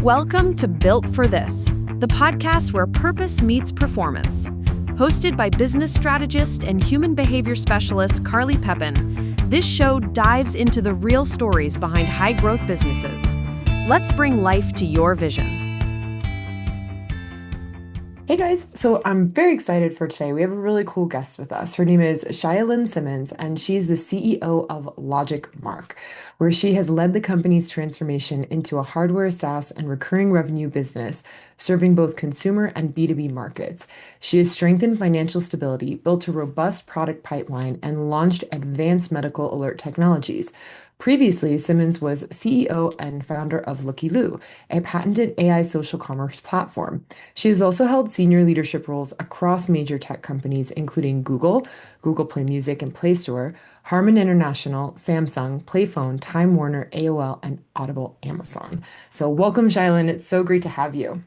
Welcome to Built for This, the podcast where purpose meets performance. Hosted by business strategist and human behavior specialist Carly Pepin, this show dives into the real stories behind high-growth businesses. Let's bring life to your vision. Hey guys, so I'm very excited for today. We have a really cool guest with us. Her name is Chia-Lin Simmons, and she's the CEO of LogicMark, where she has led the company's transformation into a hardware, SaaS, and recurring revenue business, serving both consumer and B2B markets. She has strengthened financial stability, built a robust product pipeline, and launched advanced medical alert technologies. Previously, Simmons was CEO and founder of LookieLoo, a patented AI social commerce platform. She has also held senior leadership roles across major tech companies, including Google, Google Play Music and Play Store, Harman International, Samsung, Playphone, Time Warner, AOL, and Audible Amazon. So welcome, Shylin. It's so great to have you.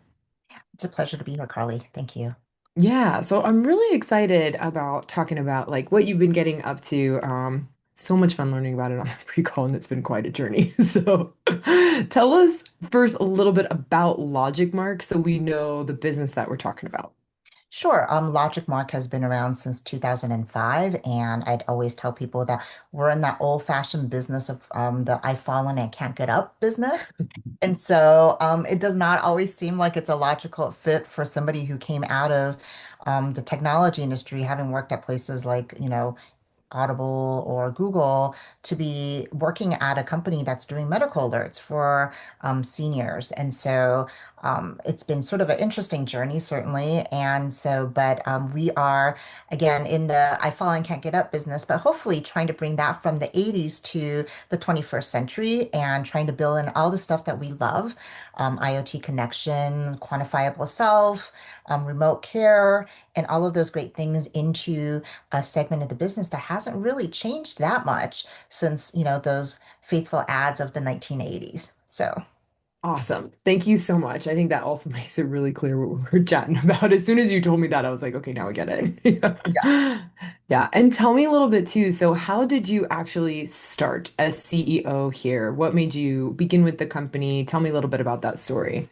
It's a pleasure to be here, Carly. Thank you. Yeah, so I'm really excited about talking about like what you've been getting up to. So much fun learning about it on the pre-call, and it's been quite a journey. So tell us first a little bit about LogicMark so we know the business that we're talking about. Sure. LogicMark has been around since 2005, and I'd always tell people that we're in that old-fashioned business of the I've fallen and can't get up business. And so it does not always seem like it's a logical fit for somebody who came out of the technology industry, having worked at places like, Audible or Google to be working at a company that's doing medical alerts for seniors. And so it's been sort of an interesting journey, certainly. And so, but we are, again, in the I fall and can't get up business, but hopefully trying to bring that from the 80s to the 21st century and trying to build in all the stuff that we love, IoT connection, quantifiable self, remote care, and all of those great things into a segment of the business that hasn't really changed that much since, those faithful ads of the 1980s. So, Awesome. Thank you so much. I think that also makes it really clear what we're chatting about. As soon as you told me that, I was like, okay, now I get it. yeah. Yeah. Yeah. And tell me a little bit too. So, how did you actually start as CEO here? What made you begin with the company? Tell me a little bit about that story.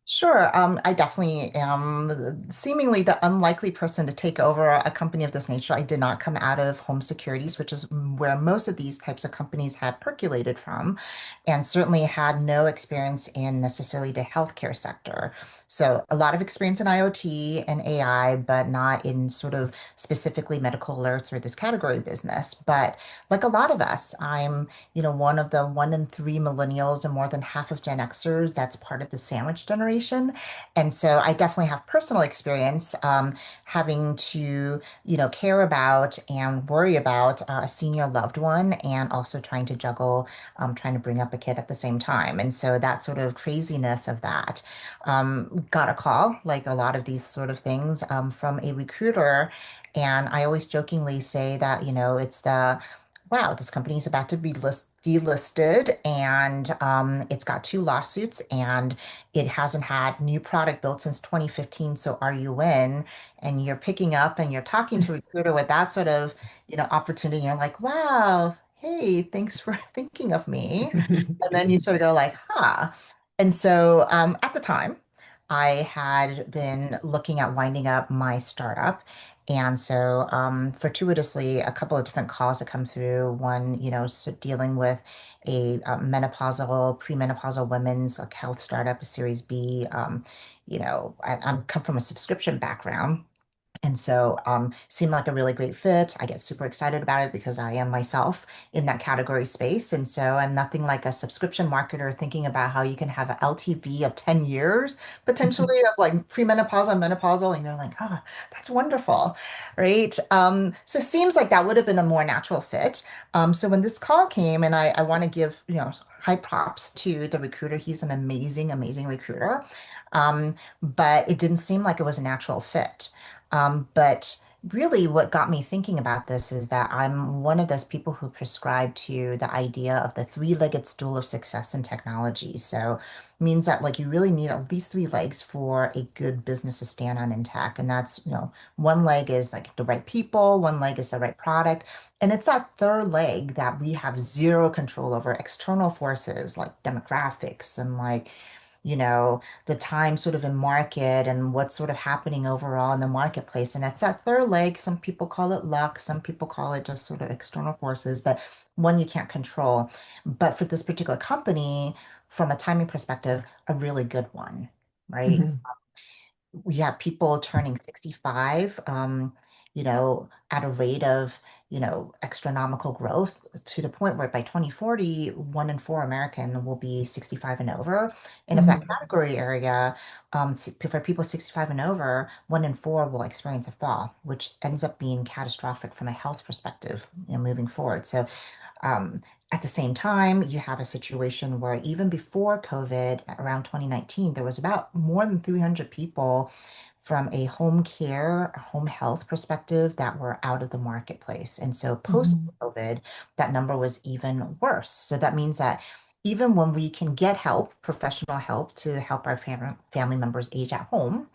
Sure. I definitely am seemingly the unlikely person to take over a company of this nature. I did not come out of home securities, which is where most of these types of companies had percolated from, and certainly had no experience in necessarily the healthcare sector. So a lot of experience in IoT and AI, but not in sort of specifically medical alerts or this category business. But like a lot of us, I'm one of the 1 in 3 millennials and more than half of Gen Xers that's part of the sandwich generation. And so I definitely have personal experience having to, care about and worry about a senior loved one and also trying to juggle, trying to bring up a kid at the same time. And so that sort of craziness of that got a call, like a lot of these sort of things, from a recruiter. And I always jokingly say that, it's the wow, this company is about to be delisted and it's got 2 lawsuits and it hasn't had new product built since 2015. So are you in? And you're picking up and you're talking to a recruiter with that sort of, opportunity. And you're like, wow, hey, thanks for thinking of me. And then you sort of go like, huh. And so at the time, I had been looking at winding up my startup. And so, fortuitously, a couple of different calls that come through. One, dealing with a menopausal, premenopausal women's health startup, a Series B. I'm come from a subscription background. And so, seemed like a really great fit. I get super excited about it because I am myself in that category space. And so, and nothing like a subscription marketer thinking about how you can have an LTV of 10 years potentially of like premenopausal and menopausal. And you're like, ah, that's wonderful. Right. So it seems like that would have been a more natural fit. So when this call came, and I want to give, high props to the recruiter. He's an amazing, amazing recruiter. But it didn't seem like it was a natural fit. But really, what got me thinking about this is that I'm one of those people who prescribe to the idea of the three-legged stool of success in technology. So means that like you really need at least 3 legs for a good business to stand on in tech. And that's, one leg is like the right people, one leg is the right product. And it's that third leg that we have zero control over external forces like demographics and like the time sort of in market and what's sort of happening overall in the marketplace. And that's that third leg. Some people call it luck, some people call it just sort of external forces, but one you can't control. But for this particular company, from a timing perspective, a really good one, right? Mhm. We have people turning 65, at a rate of, astronomical growth to the point where by 2040, 1 in 4 American will be 65 and over. And if that Mhm. category area, for people 65 and over, 1 in 4 will experience a fall, which ends up being catastrophic from a health perspective, moving forward. So um, at the same time, you have a situation where even before COVID, around 2019, there was about more than 300 people from a home care, home health perspective that were out of the marketplace. And so Mhm. post-COVID, that number was even worse. So that means that even when we can get help, professional help to help our family members age at home,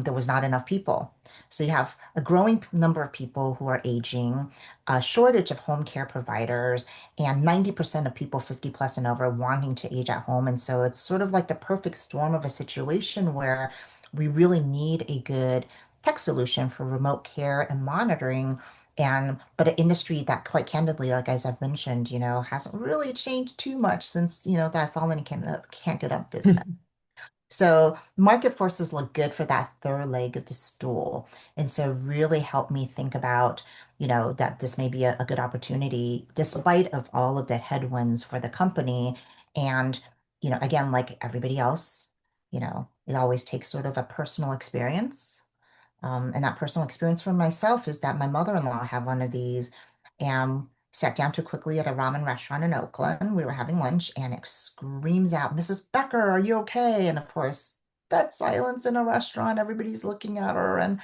there was not enough people. So you have a growing number of people who are aging, a shortage of home care providers, and 90% of people 50 plus and over wanting to age at home. And so it's sort of like the perfect storm of a situation where we really need a good tech solution for remote care and monitoring. And but an industry that quite candidly, like as I've mentioned, hasn't really changed too much since, that fallen can't get up business. So market forces look good for that third leg of the stool. And so really help me think about, that this may be a good opportunity despite of all of the headwinds for the company. And, again, like everybody else, it always takes sort of a personal experience. And that personal experience for myself is that my mother-in-law had one of these and sat down too quickly at a ramen restaurant in Oakland. We were having lunch and it screams out, Mrs. Becker, are you okay? And of course, that silence in a restaurant, everybody's looking at her and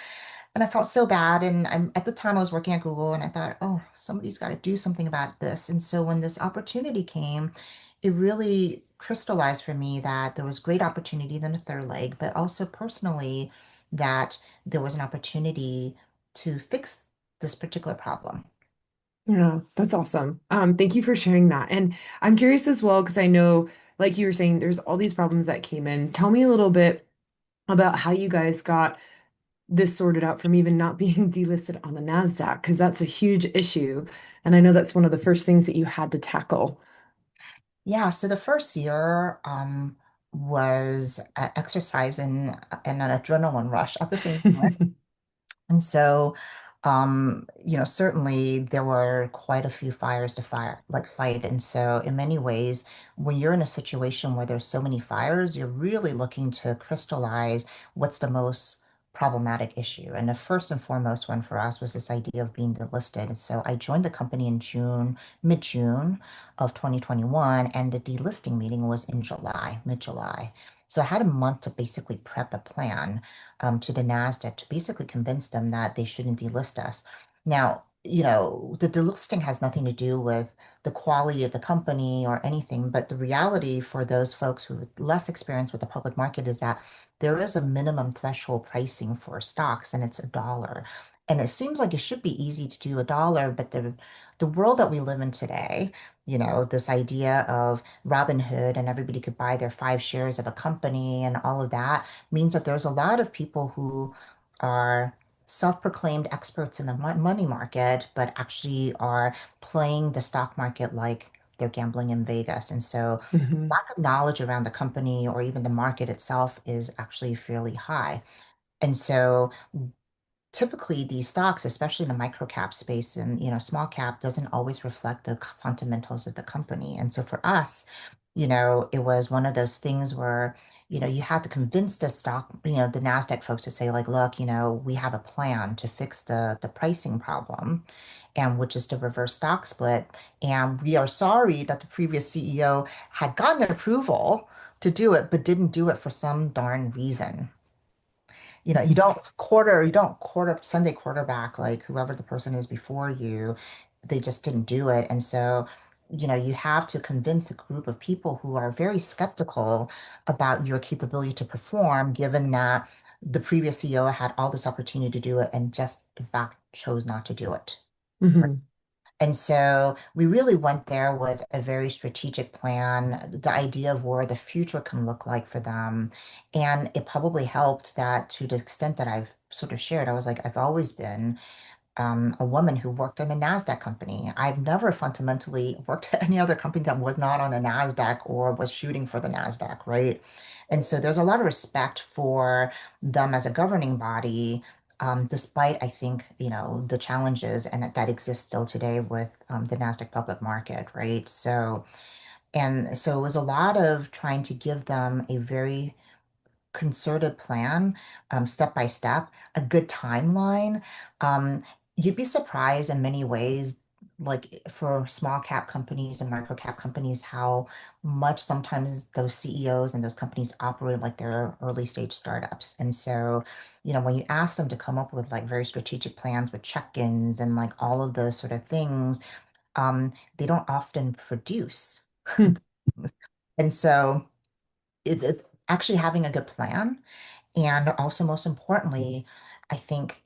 I felt so bad. And at the time I was working at Google and I thought, oh, somebody's got to do something about this. And so when this opportunity came, it really crystallized for me that there was great opportunity in the third leg, but also personally that there was an opportunity to fix this particular problem. Yeah, that's awesome. Thank you for sharing that. And I'm curious as well, because I know, like you were saying, there's all these problems that came in. Tell me a little bit about how you guys got this sorted out from even not being delisted on the Nasdaq, because that's a huge issue. And I know that's one of the first things that you had to tackle. Yeah, so the first year was exercise and an adrenaline rush at the same time. And so, certainly there were quite a few fires to fight. And so, in many ways, when you're in a situation where there's so many fires, you're really looking to crystallize what's the most problematic issue. And the first and foremost one for us was this idea of being delisted. And so I joined the company in mid-June of 2021, and the delisting meeting was in July, mid-July. So I had a month to basically prep a plan to the Nasdaq to basically convince them that they shouldn't delist us. Now, the delisting has nothing to do with the quality of the company or anything, but the reality for those folks who have less experience with the public market is that there is a minimum threshold pricing for stocks, and it's $1. And it seems like it should be easy to do $1, but the world that we live in today, this idea of Robinhood and everybody could buy their 5 shares of a company and all of that means that there's a lot of people who are self-proclaimed experts in the money market, but actually are playing the stock market like they're gambling in Vegas. And so Mhm. lack of knowledge around the company or even the market itself is actually fairly high. And so typically these stocks, especially in the micro cap space and small cap, doesn't always reflect the fundamentals of the company. And so for us, it was one of those things where, you had to convince the stock, the Nasdaq folks to say like, look, we have a plan to fix the pricing problem, and which is the reverse stock split. And we are sorry that the previous CEO had gotten approval to do it, but didn't do it for some darn reason. You don't Sunday quarterback like whoever the person is before you. They just didn't do it. And so, you have to convince a group of people who are very skeptical about your capability to perform, given that the previous CEO had all this opportunity to do it and just, in fact, chose not to do it. Mhm. And so we really went there with a very strategic plan, the idea of where the future can look like for them. And it probably helped that to the extent that I've sort of shared, I was like, I've always been a woman who worked in a Nasdaq company. I've never fundamentally worked at any other company that was not on a Nasdaq or was shooting for the Nasdaq, right? And so there's a lot of respect for them as a governing body, despite I think, the challenges and that exist still today with the Nasdaq public market, right? So it was a lot of trying to give them a very concerted plan, step by step, a good timeline. Um, you'd be surprised in many ways, like for small cap companies and micro cap companies, how much sometimes those CEOs and those companies operate like they're early stage startups. And so, when you ask them to come up with like very strategic plans with check-ins and like all of those sort of things, they don't often produce. And so it actually having a good plan and also, most importantly, I think,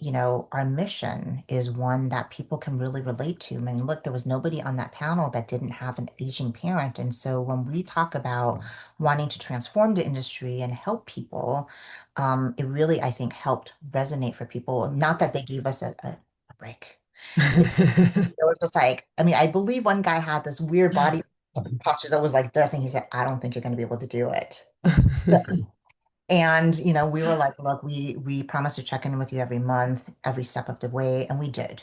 our mission is one that people can really relate to. I mean, look, there was nobody on that panel that didn't have an aging parent. And so when we talk about wanting to transform the industry and help people, it really, I think, helped resonate for people. Not that they gave us a break. It was just like, I mean, I believe one guy had this weird body posture that was like this, and he said, I don't think you're going to be able to do it. And we were like, look, we promise to check in with you every month, every step of the way, and we did,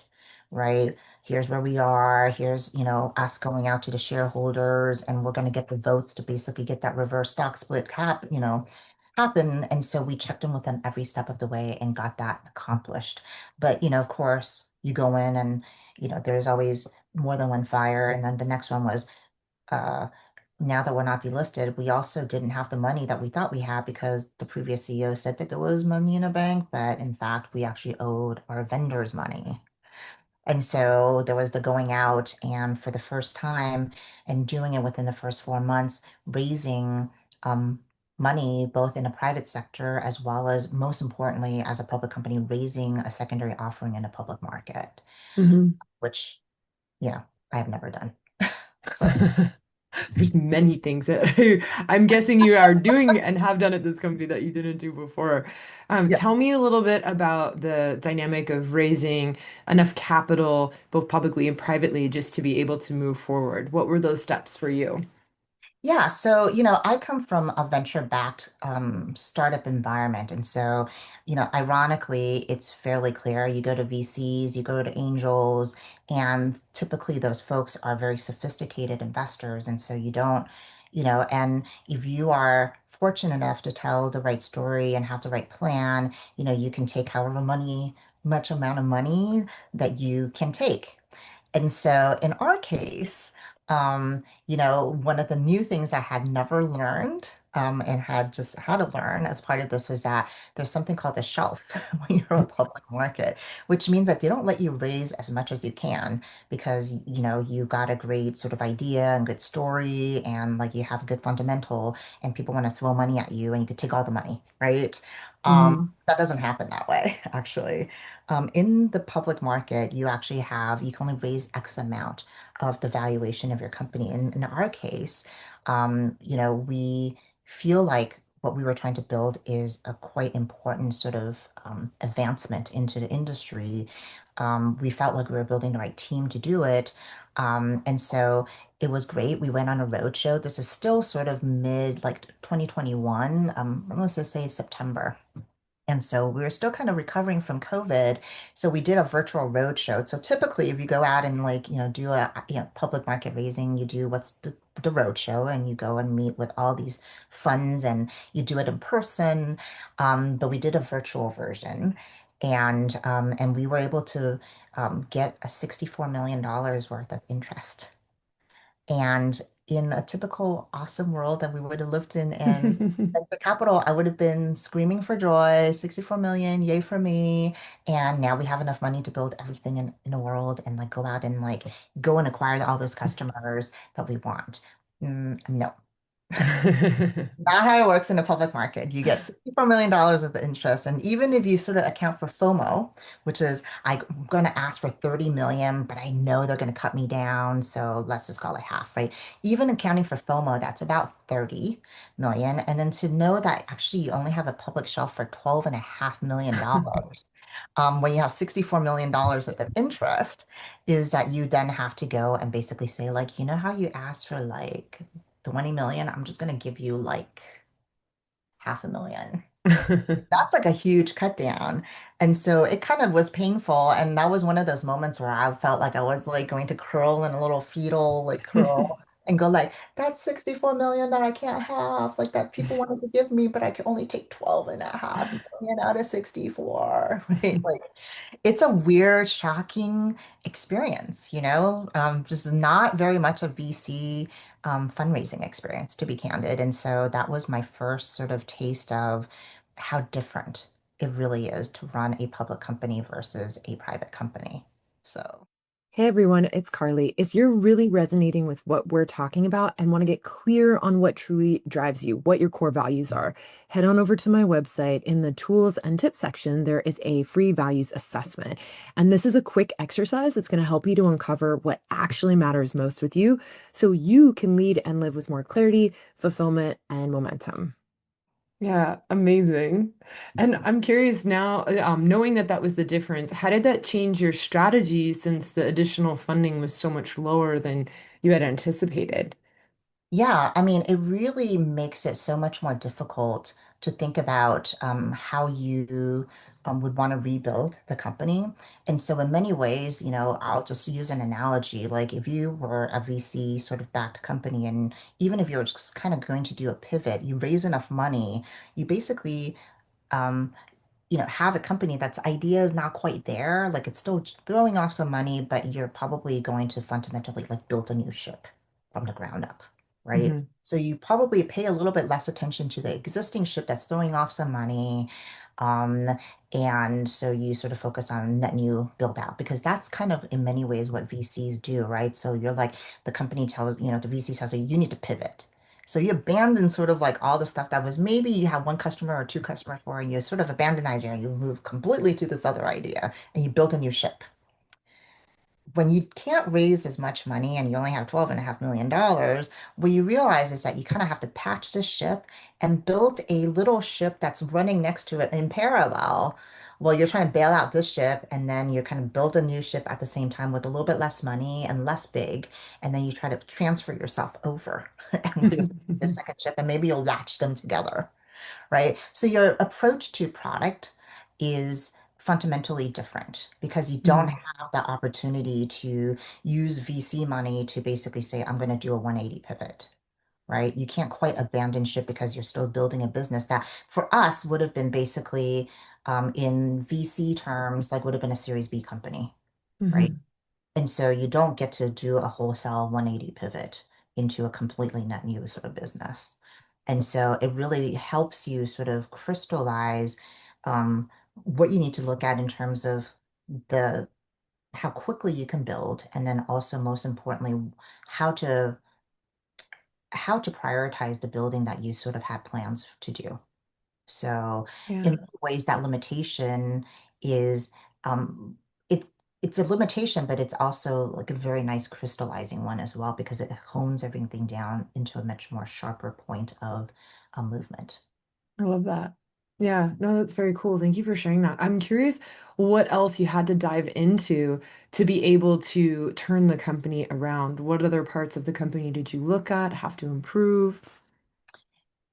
right? Here's where we are. Here's, us going out to the shareholders, and we're going to get the votes to basically get that reverse stock split happen. And so we checked in with them every step of the way and got that accomplished. But, of course, you go in and, there's always more than one fire. And then the next one was uh, now that we're not delisted, we also didn't have the money that we thought we had because the previous CEO said that there was money in a bank, but in fact, we actually owed our vendors money. And so there was the going out and for the first time and doing it within the first 4 months, raising um, money both in the private sector as well as, most importantly, as a public company, raising a secondary offering in the public market, Mhm. which, I have never done. So. There's many things that I'm guessing you are doing and have done at this company that you didn't do before. Tell me a little bit about the dynamic of raising enough capital, both publicly and privately, just to be able to move forward. What were those steps for you? Yeah, so I come from a venture-backed startup environment, and so ironically, it's fairly clear. You go to VCs, you go to angels, and typically those folks are very sophisticated investors, and so you don't, and if you are fortunate enough to tell the right story and have the right plan, you can take however much amount of money that you can take. And so in our case, one of the new things I had never learned and had just had to learn as part of this was that there's something called a shelf when you're a public market, which means that they don't let you raise as much as you can because, you got a great sort of idea and good story and like you have a good fundamental and people want to throw money at you and you could take all the money, right? Hmm. That doesn't happen that way, actually. In the public market, you can only raise X amount of the valuation of your company. And in our case, we feel like what we were trying to build is a quite important sort of advancement into the industry. We felt like we were building the right team to do it. And so it was great. We went on a roadshow. This is still sort of mid like 2021. Let's just say September. And so we were still kind of recovering from COVID. So we did a virtual roadshow. So typically, if you go out and like, do a public market raising, you do what's the roadshow and you go and meet with all these funds and you do it in person. But we did a virtual version. And we were able to get a $64 million worth of interest. And in a typical awesome world that we would have lived in and venture capital, I would have been screaming for joy, 64 million, yay for me. And now we have enough money to build everything in the world and like go out and like go and acquire all those customers that we want. No. Not how it works in a public market. You get $64 million of the interest. And even if you sort of account for FOMO, which is I'm going to ask for 30 million, but I know they're going to cut me down. So let's just call it half, right? Even accounting for FOMO, that's about 30 million. And then to know that actually you only have a public shelf for $12.5 million, when you have $64 million worth of interest, is that you then have to go and basically say, like, you know how you asked for like 20 million, I'm just going to give you like 500,000. That's like a huge cut down. And so it kind of was painful. And that was one of those moments where I felt like I was like going to curl in a little fetal like curl and go like, that's 64 million that I can't have, like that people wanted to give me, but I could only take 12.5 million out of 64, right? Like it's a weird, shocking experience, just not very much a VC fundraising experience, to be candid. And so that was my first sort of taste of how different it really is to run a public company versus a private company. So, Hey everyone, it's Carly. If you're really resonating with what we're talking about and want to get clear on what truly drives you, what your core values are, head on over to my website. In the tools and tips section, there is a free values assessment. And this is a quick exercise that's going to help you to uncover what actually matters most with you so you can lead and live with more clarity, fulfillment, and momentum. Yeah, amazing. And I'm curious now, knowing that that was the difference, how did that change your strategy since the additional funding was so much lower than you had anticipated? yeah, I mean, it really makes it so much more difficult to think about how you would want to rebuild the company. And so, in many ways, I'll just use an analogy. Like, if you were a VC sort of backed company, and even if you're just kind of going to do a pivot, you raise enough money, you basically um, have a company that's idea is not quite there, like it's still throwing off some money, but you're probably going to fundamentally like build a new ship from the ground up, right? Hmm. So you probably pay a little bit less attention to the existing ship that's throwing off some money. Um, and so you sort of focus on net new build out because that's kind of in many ways what VCs do, right? So you're like the company tells, the VC tells you you need to pivot. So you abandon sort of like all the stuff that was maybe you have one customer or two customers for, and you sort of abandon that idea and you move completely to this other idea and you build a new ship. When you can't raise as much money and you only have $12.5 million, what you realize is that you kind of have to patch the ship and build a little ship that's running next to it in parallel while you're trying to bail out this ship, and then you're kind of build a new ship at the same time with a little bit less money and less big, and then you try to transfer yourself over and with the second ship, and maybe you'll latch them together, right? So your approach to product is fundamentally different because you don't Mm. have the opportunity to use VC money to basically say, I'm going to do a 180 pivot, right? You can't quite abandon ship because you're still building a business that for us would have been basically in VC terms, like would have been a Series B company, right? Hmm. And so you don't get to do a wholesale 180 pivot into a completely net new sort of business. And so it really helps you sort of crystallize what you need to look at in terms of the how quickly you can build, and then also most importantly, how to how to prioritize the building that you sort of had plans to do. So in Yeah. many ways, that limitation is um, it, it's a limitation, but it's also like a very nice crystallizing one as well because it hones everything down into a much more sharper point of movement. I love that. Yeah, no, that's very cool. Thank you for sharing that. I'm curious what else you had to dive into to be able to turn the company around. What other parts of the company did you look at, have to improve?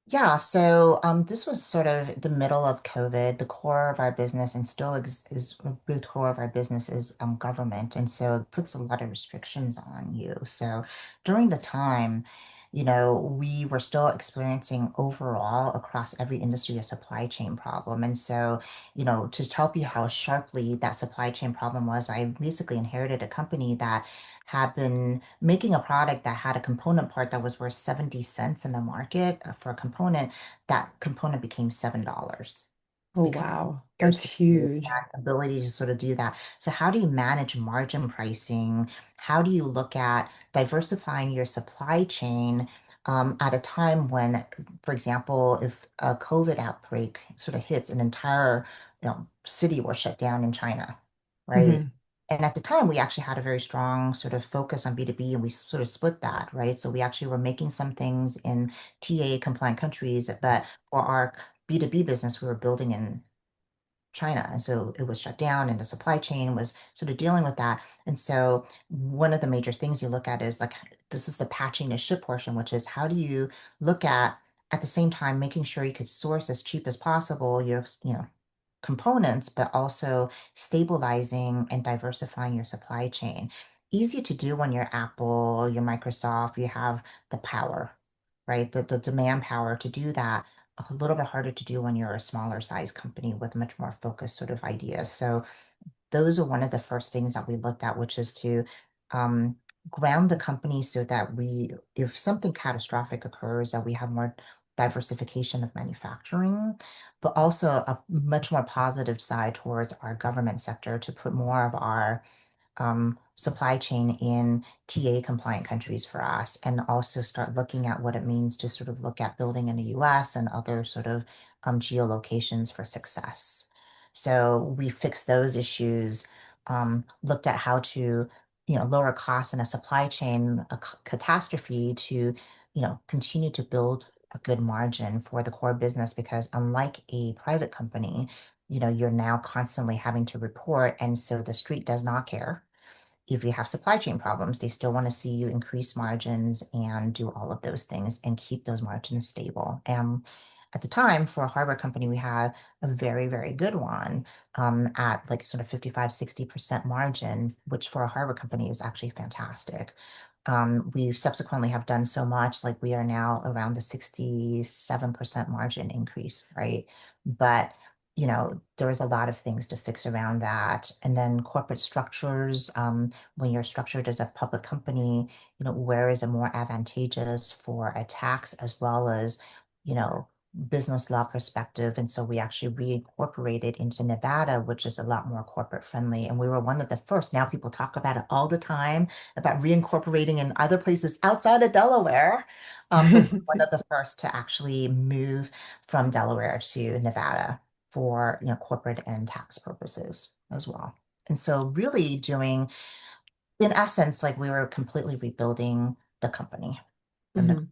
Yeah, so this was sort of the middle of COVID. The core of our business and still ex is a big core of our business is government. And so it puts a lot of restrictions on you. So during the time, we were still experiencing overall across every industry a supply chain problem. And so, to tell you how sharply that supply chain problem was, I basically inherited a company that had been making a product that had a component part that was worth 70 cents in the market for a component. That component became $7 Oh, because wow. That's scarcity, huge. that ability to sort of do that. So how do you manage margin pricing? How do you look at diversifying your supply chain at a time when, for example, if a COVID outbreak sort of hits an entire, city was shut down in China, right? Hmm. And at the time, we actually had a very strong sort of focus on B2B, and we sort of split that, right? So we actually were making some things in TA compliant countries, but for our B2B business, we were building in China. And so it was shut down and the supply chain was sort of dealing with that. And so one of the major things you look at is like this is the patching the ship portion, which is how do you look at the same time making sure you could source as cheap as possible your, components, but also stabilizing and diversifying your supply chain. Easy to do when you're Apple, you're Microsoft, you have the power, right? The demand power to do that. A little bit harder to do when you're a smaller size company with much more focused sort of ideas. So those are one of the first things that we looked at, which is to um, ground the company so that if something catastrophic occurs, that we have more diversification of manufacturing, but also a much more positive side towards our government sector to put more of our supply chain in TA compliant countries for us, and also start looking at what it means to sort of look at building in the US and other sort of geolocations for success. So we fixed those issues, looked at how to, lower costs in a supply chain, a catastrophe to, continue to build a good margin for the core business because unlike a private company, you're now constantly having to report, and so the street does not care if you have supply chain problems. They still want to see you increase margins and do all of those things and keep those margins stable. And at the time, for a hardware company, we had a very, very good one at like sort of 55, 60% margin, which for a hardware company is actually fantastic. We subsequently have done so much, like we are now around the 67% margin increase, right? But there was a lot of things to fix around that. And then corporate structures, when you're structured as a public company, where is it more advantageous for a tax as well as, you know, business law perspective. And so we actually reincorporated into Nevada, which is a lot more corporate friendly. And we were one of the first. Now people talk about it all the time about reincorporating in other places outside of Delaware. But we're one of the first to actually move from Delaware to Nevada for corporate and tax purposes as well. And so really doing, in essence, like we were completely rebuilding the company from the. Hmm.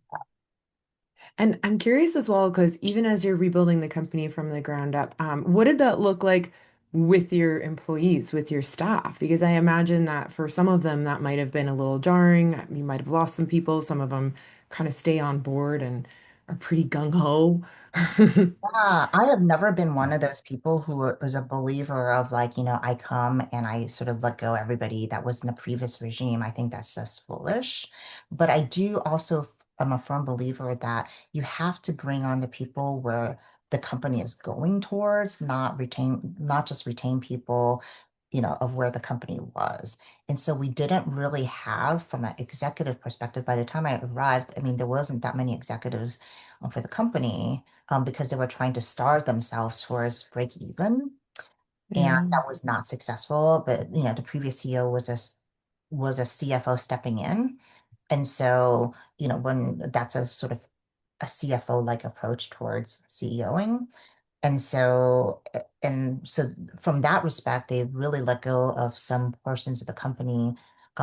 And I'm curious as well, because even as you're rebuilding the company from the ground up, what did that look like with your employees, with your staff? Because I imagine that for some of them, that might have been a little jarring. You might have lost some people. Some of them kind of stay on board and are pretty gung-ho. Yeah, I have never been one of those people who was a believer of like, I come and I sort of let go everybody that was in the previous regime. I think that's just foolish. But I do also, I'm a firm believer that you have to bring on the people where the company is going towards, not just retain people, of where the company was. And so we didn't really have, from an executive perspective, by the time I arrived, I mean, there wasn't that many executives for the company because they were trying to starve themselves towards break even, and Yeah. that was not successful. But the previous CEO was a CFO stepping in, and so when that's a sort of a CFO like approach towards CEOing, and so from that respect, they really let go of some portions of the company.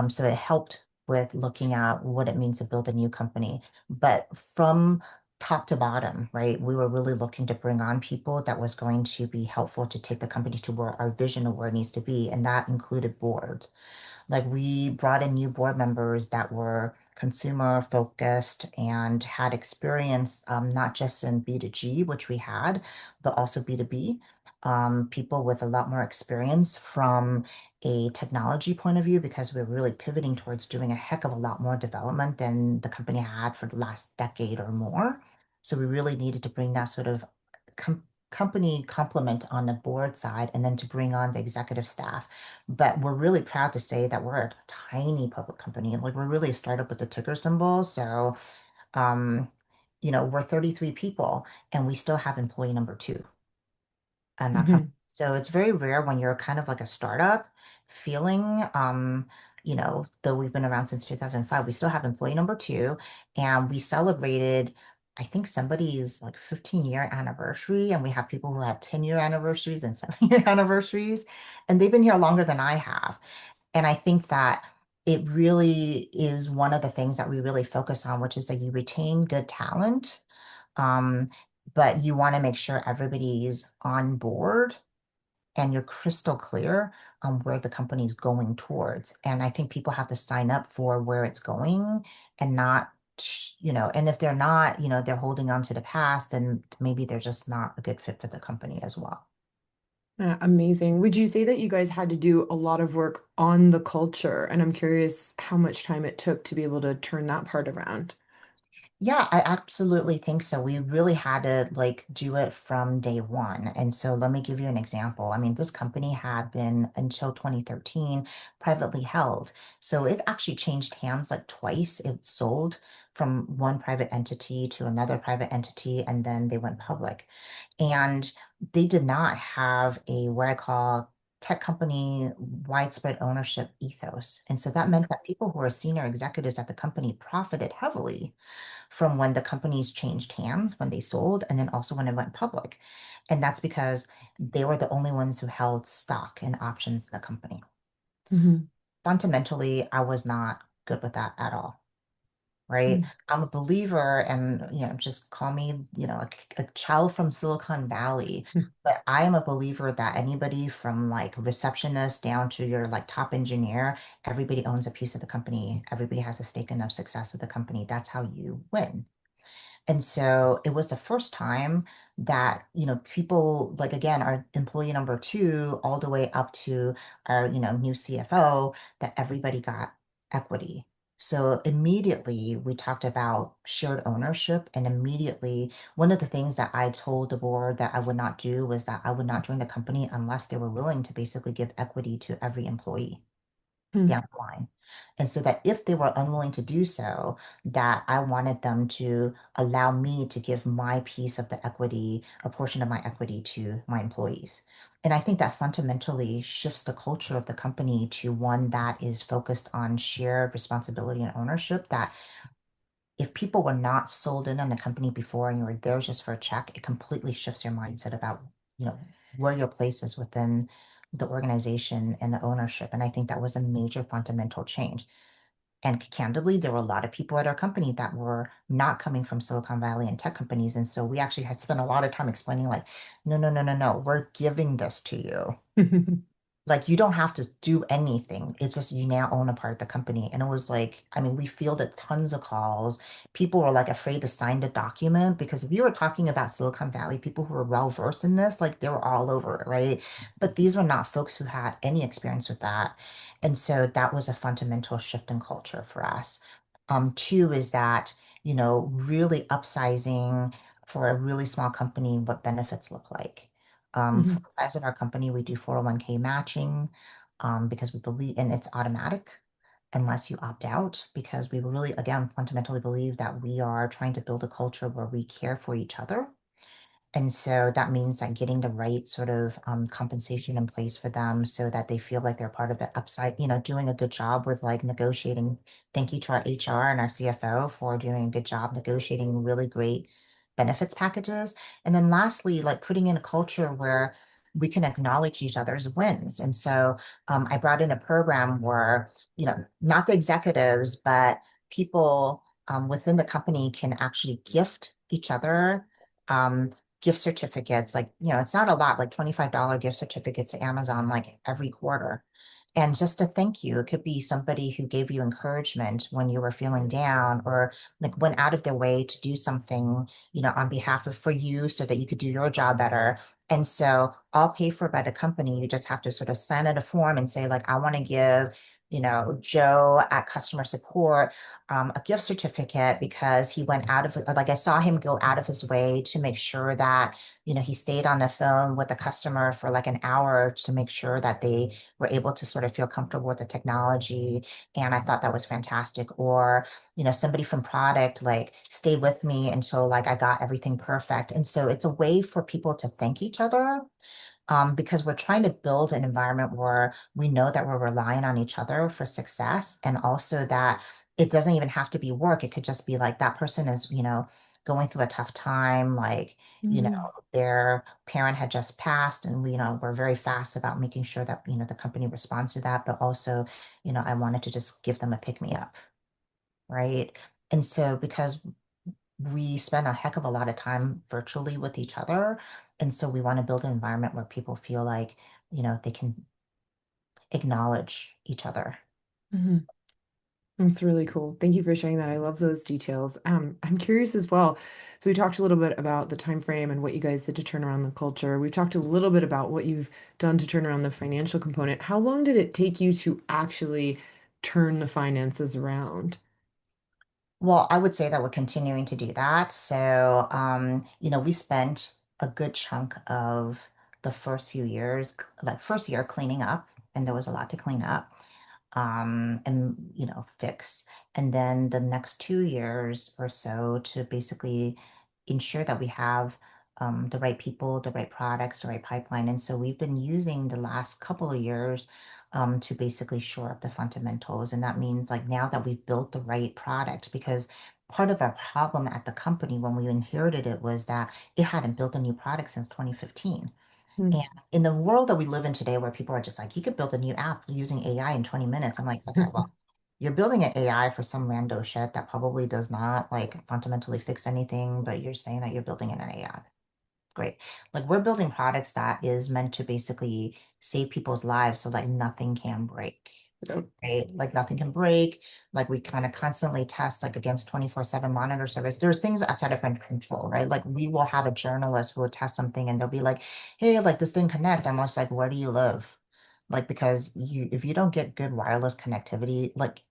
So it helped with looking at what it means to build a new company. But from top to bottom, right, we were really looking to bring on people that was going to be helpful to take the company to where our vision of where it needs to be. And that included board. Like we brought in new board members that were consumer focused and had experience not just in B2G, which we had, but also B2B. People with a lot more experience from a technology point of view because we're really pivoting towards doing a heck of a lot more development than the company had for the last decade or more. So we really needed to bring that sort of com company complement on the board side and then to bring on the executive staff. But we're really proud to say that we're a tiny public company. Like we're really a startup with the ticker symbol. So, um, we're 33 people and we still have employee number two in that company. Hmm. So it's very rare when you're kind of like a startup feeling, though we've been around since 2005, we still have employee number two, and we celebrated, I think somebody's like 15-year anniversary, and we have people who have 10-year anniversaries and 7-year anniversaries, and they've been here longer than I have. And I think that it really is one of the things that we really focus on, which is that you retain good talent, um, but you want to make sure everybody's on board and you're crystal clear on where the company is going towards. And I think people have to sign up for where it's going and not, and if they're not, they're holding on to the past, then maybe they're just not a good fit for the company as well. Amazing. Would you say that you guys had to do a lot of work on the culture? And I'm curious how much time it took to be able to turn that part around. Yeah, I absolutely think so. We really had to like do it from day one. And so let me give you an example. I mean, this company had been until 2013 privately held. So it actually changed hands like twice. It sold from one private entity to another private entity, and then they went public. And they did not have a what I call tech company widespread ownership ethos. And so that meant that people who are senior executives at the company profited heavily from when the companies changed hands, when they sold, and then also when it went public. And that's because they were the only ones who held stock and options in the company. Mhm. Fundamentally, I was not good with that at all, right? I'm a believer, and just call me, a child from Silicon Valley. But I am a believer that anybody from like receptionist down to your like top engineer, everybody owns a piece of the company. Everybody has a stake in the success of the company. That's how you win. And so it was the first time that, people like again, our employee number two, all the way up to our, new CFO, that everybody got equity. So immediately we talked about shared ownership, and immediately one of the things that I told the board that I would not do was that I would not join the company unless they were willing to basically give equity to every employee Mhm. down the line. And so that if they were unwilling to do so, that I wanted them to allow me to give my piece of the equity, a portion of my equity to my employees. And I think that fundamentally shifts the culture of the company to one that is focused on shared responsibility and ownership. That if people were not sold in on the company before and you were there just for a check, it completely shifts your mindset about, you know, where your place is within the organization and the ownership. And I think that was a major fundamental change. And candidly, there were a lot of people at our company that were not coming from Silicon Valley and tech companies. And so we actually had spent a lot of time explaining, like, no, no, no, no, no, we're giving this to you. Like you don't have to do anything. It's just you now own a part of the company. And it was like, I mean, we fielded tons of calls. People were like afraid to sign the document because if you were talking about Silicon Valley, people who were well versed in this, like they were all over it, right? But these were not folks who had any experience with that. And so that was a fundamental shift in culture for us. Two is that, really upsizing for a really small company, what benefits look like. For Mhm. the size of our company, we do 401k matching because we believe, and it's automatic unless you opt out, because we really, again, fundamentally believe that we are trying to build a culture where we care for each other. And so that means that getting the right sort of compensation in place for them so that they feel like they're part of the upside, doing a good job with like negotiating. Thank you to our HR and our CFO for doing a good job negotiating really great benefits packages. And then lastly, like putting in a culture where we can acknowledge each other's wins. And so I brought in a program where, not the executives, but people within the company can actually gift each other. Gift certificates, like, it's not a lot, like $25 gift certificates to Amazon, like every quarter. And just a thank you. It could be somebody who gave you encouragement when you were feeling down or like went out of their way to do something, on behalf of for you so that you could do your job better. And so all paid for by the company. You just have to sort of sign out a form and say, like, I want to give, Joe at customer support a gift certificate because he went out of it. Like I saw him go out of his way to make sure that, he stayed on the phone with the customer for like an hour to make sure that they were able to sort of feel comfortable with the technology. And I thought that was fantastic. Or, somebody from product like stayed with me until like I got everything perfect. And so it's a way for people to thank each other because we're trying to build an environment where we know that we're relying on each other for success, and also that it doesn't even have to be work. It could just be like that person is, going through a tough time, like, Mhm. their parent had just passed, and we're very fast about making sure that, the company responds to that, but also, I wanted to just give them a pick me up, right? And so because we spend a heck of a lot of time virtually with each other. And so we want to build an environment where people feel like, they can acknowledge each other. Mhm. That's really cool. Thank you for sharing that. I love those details. I'm curious as well. So we talked a little bit about the time frame and what you guys did to turn around the culture. We talked a little bit about what you've done to turn around the financial component. How long did it take you to actually turn the finances around? Well, I would say that we're continuing to do that. So, we spent a good chunk of the first few years, like first year cleaning up, and there was a lot to clean up, and, fix. And then the next 2 years or so to basically ensure that we have the right people, the right products, the right pipeline. And so we've been using the last couple of years to basically shore up the fundamentals. And that means like now that we've built the right product, because part of our problem at the company when we inherited it was that it hadn't built a new product since 2015. And Mm. in the world that we live in today, where people are just like, you could build a new app using AI in 20 minutes. I'm like, okay, well, you're building an AI for some rando shit that probably does not like fundamentally fix anything, but you're saying that you're building an AI. Great. Like we're building products that is meant to basically save people's lives so like nothing can break. Yep. Right? Like nothing can break. Like we kind of constantly test like against 24/7 monitor service. There's things outside of our control, right? Like we will have a journalist who will test something and they'll be like, hey, like this didn't connect. I'm just like, where do you live? Like because if you don't get good wireless connectivity, like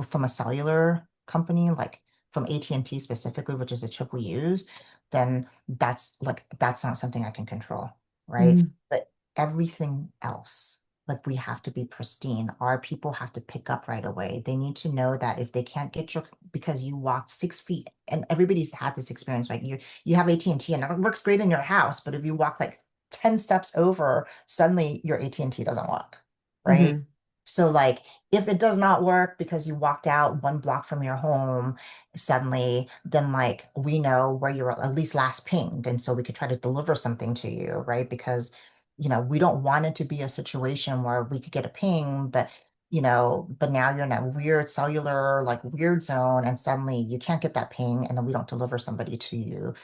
from a cellular company, like from AT&T specifically, which is a chip we use, then that's not something I can control, right? Mhm. But everything else, like we have to be pristine. Our people have to pick up right away. They need to know that if they can't get your because you walked 6 feet, and everybody's had this experience, right? You have AT&T and it works great in your house, but if you walk like 10 steps over, suddenly your AT&T doesn't work, right? Mhm. So like if it does not work because you walked out 1 block from your home suddenly, then like we know where you're at least last pinged. And so we could try to deliver something to you, right? Because, we don't want it to be a situation where we could get a ping, but now you're in a weird cellular, like weird zone, and suddenly you can't get that ping, and then we don't deliver somebody to you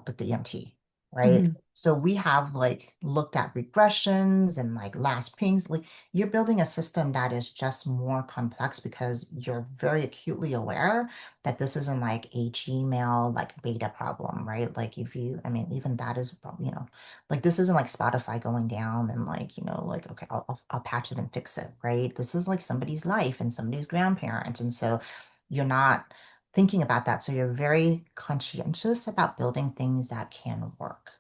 with the EMT, right? Mhm. So we have like looked at regressions and like last pings. Like you're building a system that is just more complex because you're very acutely aware that this isn't like a Gmail like beta problem, right? Like if you, I mean, even that is, like this isn't like Spotify going down and like, like, okay, I'll patch it and fix it, right? This is like somebody's life and somebody's grandparent. And so you're not thinking about that. So you're very conscientious about building things that can work.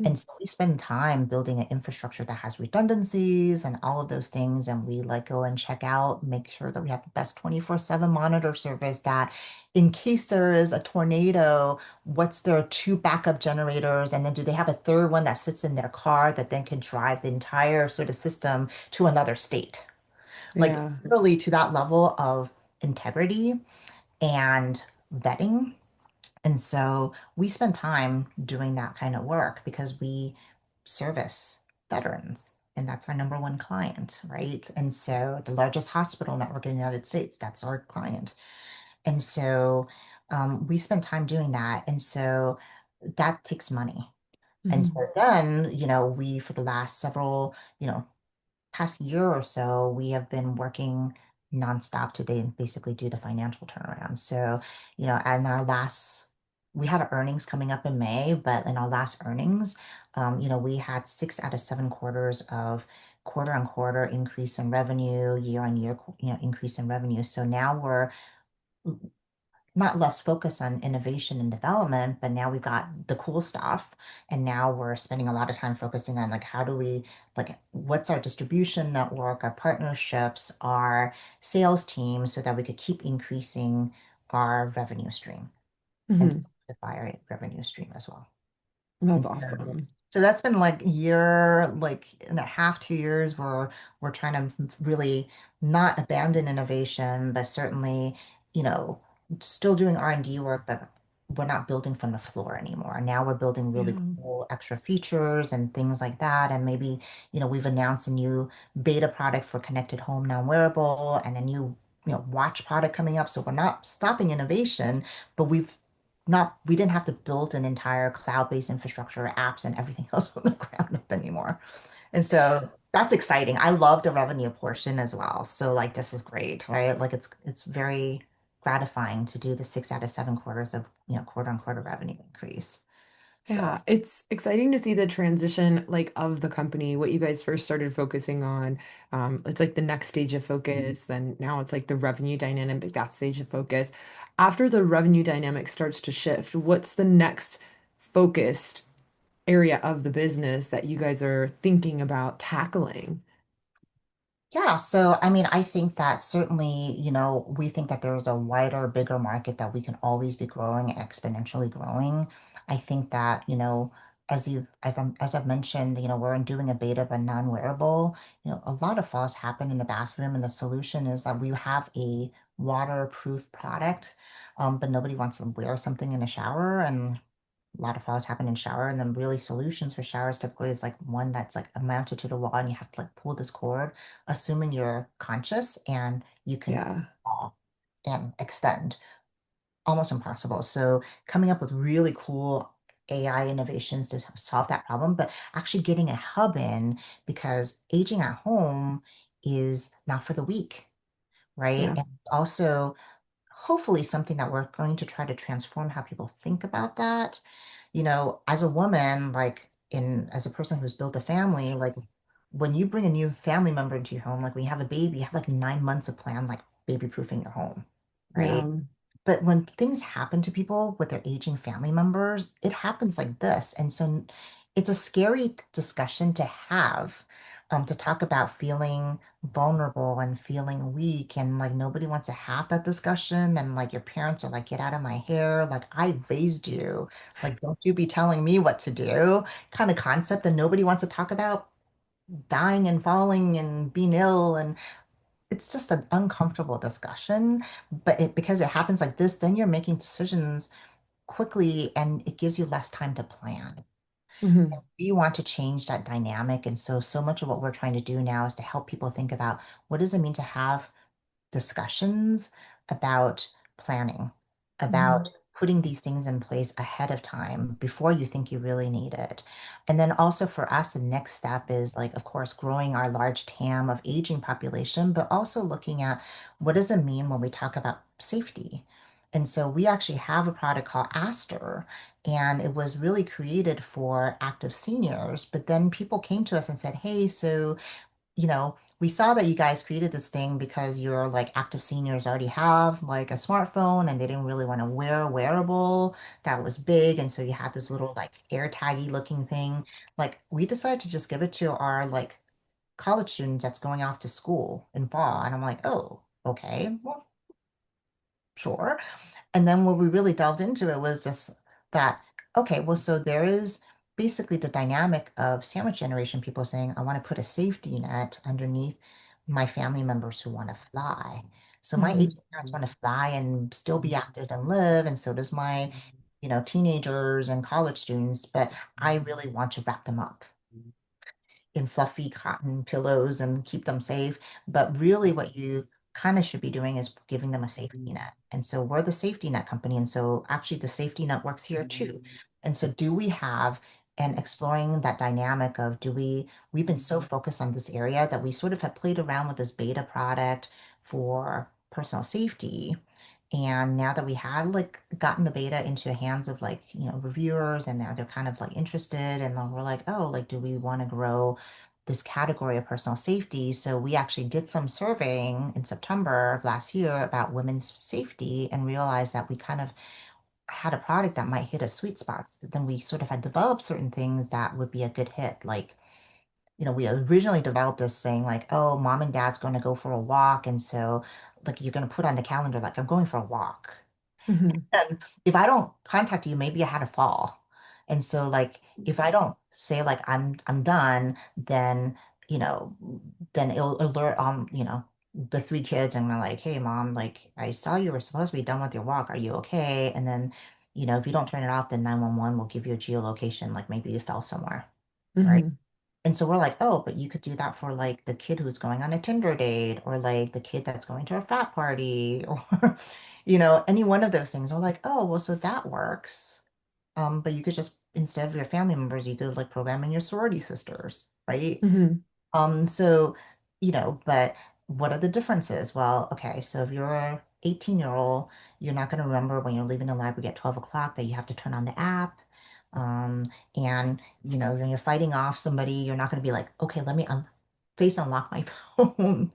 And so we spend time building an infrastructure that has redundancies and all of those things. And we like go and check out, make sure that we have the best 24/7 monitor service that in case there is a tornado, what's their two backup generators? And then do they have a third one that sits in their car that then can drive the entire sort of system to another state? Like Yeah. really to that level of integrity and vetting. And so we spend time doing that kind of work because we service veterans, and that's our number one client, right? And so the largest hospital network in the United States, that's our client. And so we spend time doing that. And so that takes money. And so Mhm. then, for the last several, past year or so, we have been working nonstop to basically do the financial turnaround. So, and we have earnings coming up in May, but in our last earnings, we had 6 out of 7 quarters of quarter on quarter increase in revenue, year on year, increase in revenue. So now we're not less focused on innovation and development, but now we've got the cool stuff. And now we're spending a lot of time focusing on like how do we like what's our distribution network, our partnerships, our sales team so that we could keep increasing our revenue stream and Mhm. diversify our revenue stream as well. That's And so awesome. So that's been like a year, like and a half, 2 years where we're trying to really not abandon innovation, but certainly, you know, still doing R&D work, but we're not building from the floor anymore. Now we're building really Yeah. cool extra features and things like that. And maybe, we've announced a new beta product for connected home non-wearable and a new, watch product coming up. So we're not stopping innovation, but we didn't have to build an entire cloud-based infrastructure, apps, and everything else from the ground up anymore. And so that's exciting. I love the revenue portion as well. So like this is great, right? Like it's very gratifying to do the 6 out of 7 quarters of, quarter-on-quarter revenue increase. So Yeah, it's exciting to see the transition like of the company, what you guys first started focusing on. It's like the next stage of focus, then now it's like the revenue dynamic, that stage of focus. After the revenue dynamic starts to shift, what's the next focused area of the business that you guys are thinking about tackling? yeah, so I mean, I think that certainly, we think that there's a wider, bigger market that we can always be growing, exponentially growing. I think that, as I've mentioned, we're doing a beta of a non-wearable. A lot of falls happen in the bathroom, and the solution is that we have a waterproof product, but nobody wants to wear something in the shower, and a lot of falls happen in shower, and then really solutions for showers typically is like one that's like mounted to the wall and you have to like pull this cord, assuming you're conscious and you can Yeah. fall and extend. Almost impossible. So coming up with really cool AI innovations to solve that problem, but actually getting a hub in because aging at home is not for the weak, right? Yeah. And also hopefully something that we're going to try to transform how people think about that. As a woman, like as a person who's built a family, like when you bring a new family member into your home, like when you have a baby, you have like 9 months of plan, like baby proofing your home, right? Yeah. But when things happen to people with their aging family members, it happens like this. And so it's a scary discussion to have, to talk about feeling vulnerable and feeling weak. And like nobody wants to have that discussion. And like your parents are like, get out of my hair. Like I raised you. Like, don't you be telling me what to do kind of concept. And nobody wants to talk about dying and falling and being ill. And it's just an uncomfortable discussion, but because it happens like this, then you're making decisions quickly and it gives you less time to plan. Hmm. We want to change that dynamic. And so much of what we're trying to do now is to help people think about what does it mean to have discussions about planning, about Hmm. putting these things in place ahead of time before you think you really need it. And then also for us, the next step is like, of course, growing our large TAM of aging population, but also looking at what does it mean when we talk about safety. And so we actually have a product called Aster, and it was really created for active seniors. But then people came to us and said, hey, so we saw that you guys created this thing because your like active seniors already have like a smartphone and they didn't really want to wear a wearable that was big. And so you had this little like air taggy looking thing. Like we decided to just give it to our like college students that's going off to school in fall. And I'm like, oh, okay, well, sure. And then when we really delved into it was just that, okay, well, so there is basically the dynamic of sandwich generation, people saying, I want to put a safety net underneath my family members who want to fly. So my Hmm. aging parents want to fly and still be active and live, and so does my, teenagers and college students, but I really want to wrap them up in fluffy cotton pillows and keep them safe. But really, what you kind of should be doing is giving them a safety net. And so we're the safety net company. And so actually, the safety net works here too. And so, do we have and exploring that dynamic of we've been so focused on this area that we sort of have played around with this beta product for personal safety. And now that we had like gotten the beta into the hands of like, reviewers and now they're kind of like interested and then we're like, oh, like, do we want to grow this category of personal safety? So we actually did some surveying in September of last year about women's safety and realized that we kind of had a product that might hit a sweet spot. Then we sort of had developed certain things that would be a good hit. Like, we originally developed this saying like, oh, mom and dad's going to go for a walk. And so like you're going to put on the calendar, like I'm going for a walk. Hmm. And if I don't contact you, maybe I had a fall. And so like if I don't say like I'm done, then you know, then it'll alert the three kids and they're like, hey mom, like I saw you were supposed to be done with your walk. Are you okay? And then, if you don't turn it off, then 911 will give you a geolocation, like maybe you fell somewhere. Right. Hmm. And so we're like, oh, but you could do that for like the kid who's going on a Tinder date or like the kid that's going to a frat party or, any one of those things. We're like, oh, well, so that works. But you could just, instead of your family members, you could like program in your sorority sisters, right? Hmm. So, but what are the differences? Well, okay, so if you're a 18-year-old, you're not going to remember when you're leaving the library at 12 o'clock that you have to turn on the app. And when you're fighting off somebody, you're not going to be like, okay, let me un face unlock my phone,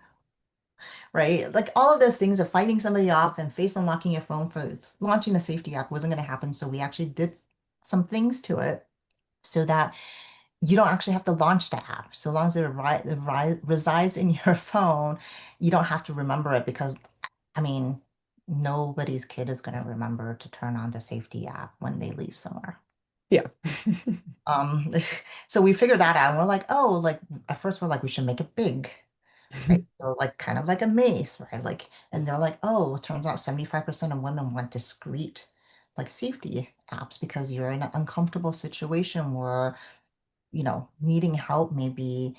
right? Like all of those things of fighting somebody off and face unlocking your phone for launching a safety app wasn't going to happen. So we actually did some things to it so that you don't actually have to launch the app. So long as resides in your phone, you don't have to remember it because, I mean, nobody's kid is going to remember to turn on the safety app when they leave somewhere. Yeah. Um, so we figured that out and we're like, oh, like at first we're like, we should make it big, right? So like kind of like a mace, right? Like, and they're like, oh, it turns out 75% of women want discreet like safety apps because you're in an uncomfortable situation where needing help may be